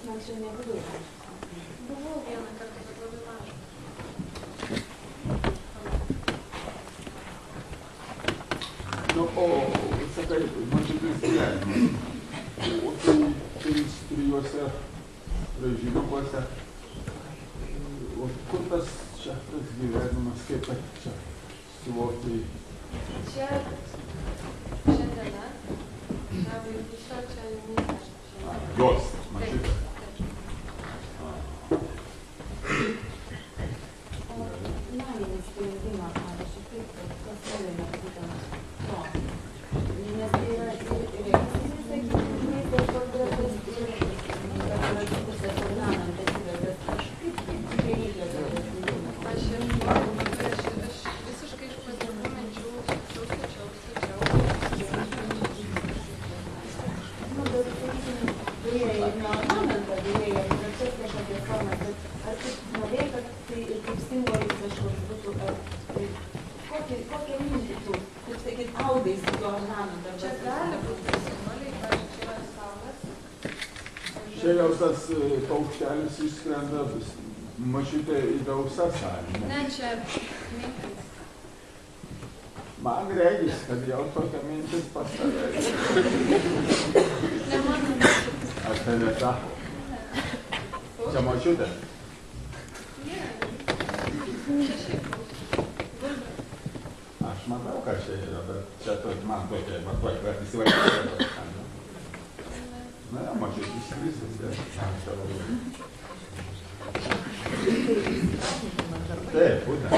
man čia nebūdavo. Buvau vieną kartą, bet labai mažą. Nu, o, sakai, mažytis gyvenimas. O tai trijuose režimiukuose. O kur tas gyvenimas, kaip čia suvokti? Čia šiandiena, Vaikušio, čia Nykas. Jos, mažytis. O meninį sprendimą, pavyzdžiui, kaip kas nulemia būtent to? Nes tai yra ir realistinis, sakykim, portretas ir pusės ornamentas yra, bet kažkaip reikia to sprendimo. Aš visiškai iš pasirinktų minčių stačiau. Nu, bet, sakykim, turėjo ir ne ornamentą, turėjo ir čia kažkokias formas, bet ar taip norėjai, kad tai ir kaip simbolis kažkoks būtų, ar kokią mintį tu, kaip sakyt, audai su tuo ornamentą? Čia gali būti simboliai, pavyzdžiui, čia yra saulas. Čia jau tas paukštelis išskrenda mažytė į dausą salį. Ne, čia mintis. Man regis, kad jau tokia mintis pas tave. Ne mano mintis. Ar tai ne ta? Čia mažytė? Ne. Čia šiaip. Gulbė. Aš matau, kad čia yra, bet čia man tokia, kad įsivaizduoju. Na, mažytis skristas, bet čia labai. Taip, būtent.